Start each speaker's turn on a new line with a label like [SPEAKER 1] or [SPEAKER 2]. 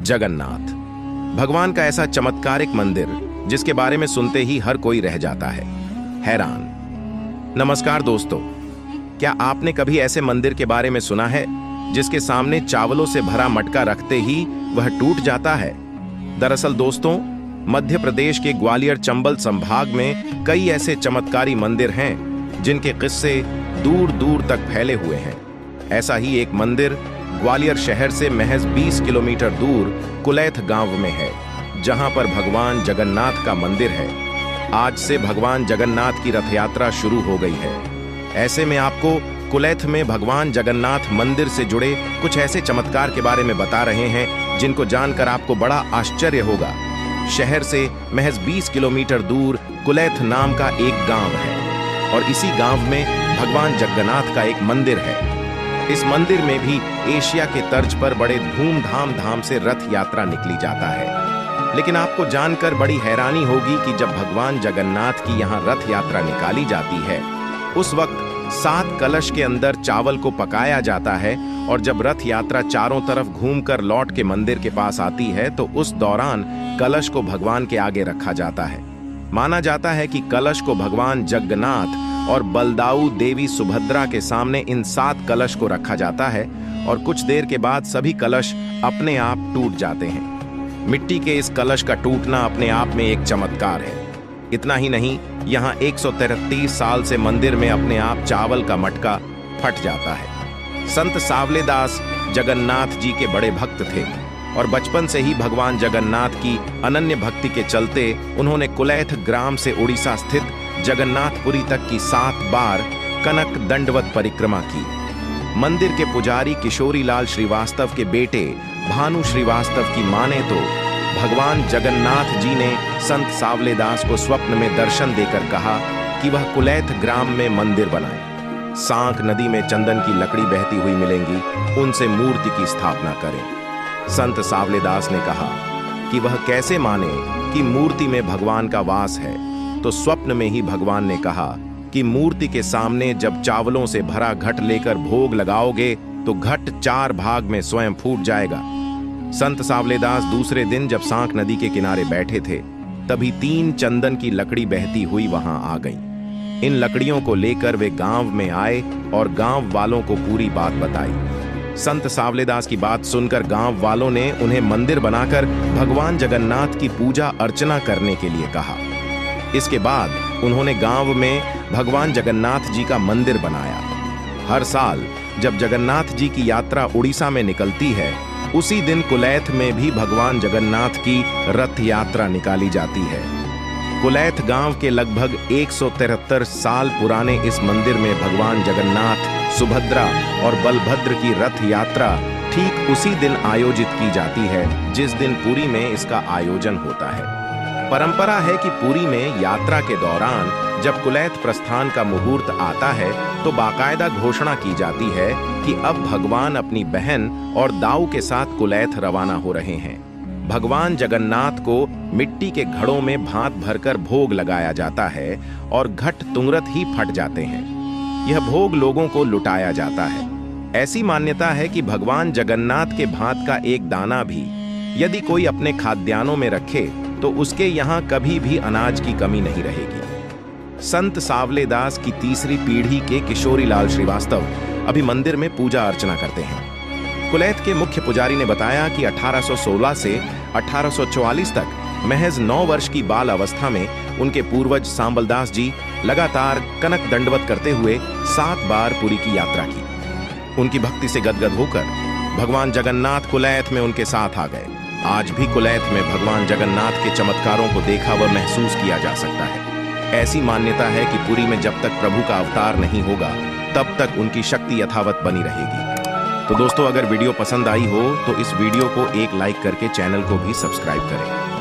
[SPEAKER 1] जगन्नाथ, भगवान का ऐसा चमत्कारिक मंदिर जिसके बारे में सुनते ही हर कोई रह जाता है हैरान। नमस्कार दोस्तों, क्या आपने कभी ऐसे मंदिर के बारे में सुना है जिसके सामने चावलों से भरा मटका रखते ही वह टूट जाता है? दरअसल दोस्तों, मध्य प्रदेश के ग्वालियर चंबल संभाग में कई ऐसे चमत्कारी मंदिर हैं जिनके किस्से दूर दूर तक फैले हुए हैं। ऐसा ही एक मंदिर ग्वालियर शहर से महज 20 किलोमीटर दूर कुलैथ गांव में है, जहां पर भगवान जगन्नाथ का मंदिर है। आज से भगवान जगन्नाथ की रथ यात्रा शुरू हो गई है। ऐसे में आपको कुलैथ में भगवान जगन्नाथ मंदिर से जुड़े कुछ ऐसे चमत्कार के बारे में बता रहे हैं जिनको जानकर आपको बड़ा आश्चर्य होगा। शहर से महज 20 किलोमीटर दूर कुलैथ नाम का एक गांव है और इसी गांव में भगवान जगन्नाथ का एक मंदिर है। इस मंदिर में भी एशिया के तर्ज पर बड़े धूमधाम से रथ यात्रा निकली जाता है। लेकिन आपको जानकर बड़ी हैरानी होगी कि जब भगवान जगन्नाथ की यहाँ रथ यात्रा निकाली जाती है, उस वक्त 7 कलश के अंदर चावल को पकाया जाता है और जब रथ यात्रा चारों तरफ घूमकर लौट के मंदिर के पास आती है तो उस दौरान कलश को भगवान के आगे रखा जाता है। माना जाता है कि कलश को भगवान जगन्नाथ और बलदाऊ देवी सुभद्रा के सामने इन 7 कलश को रखा जाता है और कुछ देर के बाद सभी कलश अपने आप टूट जाते हैं। मिट्टी के इस कलश का टूटना अपने आप में एक चमत्कार है। इतना ही नहीं, यहाँ 133 साल से मंदिर में अपने आप चावल का मटका फट जाता है। संत सावलेदास जगन्नाथ जी के बड़े भक्त थे और बचपन से ही भगवान जगन्नाथ की अनन्य भक्ति के चलते उन्होंने कुलैथ ग्राम से उड़ीसा स्थित जगन्नाथपुरी तक की 7 बार कनक दंडवत परिक्रमा की। मंदिर के पुजारी किशोरीलाल श्रीवास्तव के बेटे भानु श्रीवास्तव की माने तो भगवान जगन्नाथ जी ने संत सावलेदास को स्वप्न में दर्शन देकर कहा कि वह कुलैथ ग्राम में मंदिर बनाए। सांक नदी में चंदन की लकड़ी बहती हुई मिलेंगी, उनसे मूर्ति की स्थापना करें। संत सावलेदास ने कहा कि वह कैसे माने कि मूर्ति में भगवान का वास है, तो स्वप्न में ही भगवान ने कहा कि मूर्ति के सामने जब चावलों से भरा घट लेकर भोग लगाओगे तो घट 4 भाग में स्वयं फूट जाएगा। संत सावलेदास दूसरे दिन जब सांक नदी के किनारे बैठे थे, तभी 3 चंदन की लकड़ी बहती हुई वहां आ गई। इन लकड़ियों को लेकर वे गांव में आए और गांव वालों को पूरी बात बताई। संत सावलेदास की बात सुनकर गांव वालों ने उन्हें मंदिर बनाकर भगवान जगन्नाथ की पूजा अर्चना करने के लिए कहा। इसके बाद उन्होंने गांव में भगवान जगन्नाथ जी का मंदिर बनाया। हर साल जब जगन्नाथ जी की यात्रा उड़ीसा में निकलती है, उसी दिन कुलैथ में भी भगवान जगन्नाथ की रथ यात्रा निकाली जाती है। कुलैथ गांव के लगभग 173 साल पुराने इस मंदिर में भगवान जगन्नाथ, सुभद्रा और बलभद्र की रथ यात्रा ठीक उसी दिन आयोजित की जाती है जिस दिन पुरी में इसका आयोजन होता है। परंपरा है कि पुरी में यात्रा के दौरान जब कुलैथ प्रस्थान का मुहूर्त आता है तो बाकायदा घोषणा की जाती है कि अब भगवान अपनी बहन और दाऊ के साथ कुलैथ रवाना हो रहे हैं। भगवान जगन्नाथ को मिट्टी के घड़ों में भात भरकर भोग लगाया जाता है और घट तुंगरत ही फट जाते हैं। यह भोग लोगों को लुटाया जाता है। ऐसी मान्यता है कि भगवान जगन्नाथ के भात का एक दाना भी यदि कोई अपने खाद्यान्नों में रखे तो उसके यहाँ कभी भी अनाज की कमी नहीं रहेगी। संत सावलेदास की तीसरी पीढ़ी के किशोरीलाल श्रीवास्तव अभी मंदिर में पूजा अर्चना करते हैं। कुलैथ के मुख्य पुजारी ने बताया कि 1816 से 1844 तक महज 9 वर्ष की बाल अवस्था में उनके पूर्वज सांबलदास जी लगातार कनक दंडवत करते हुए 7 बार पुरी की यात्रा की। उनकी भक्ति से गदगद होकर भगवान जगन्नाथ कुलैथ में उनके साथ आ गए। आज भी कुलैथ में भगवान जगन्नाथ के चमत्कारों को देखा व महसूस किया जा सकता है। ऐसी मान्यता है कि पुरी में जब तक प्रभु का अवतार नहीं होगा, तब तक उनकी शक्ति यथावत बनी रहेगी। तो दोस्तों, अगर वीडियो पसंद आई हो तो इस वीडियो को एक लाइक करके चैनल को भी सब्सक्राइब करें।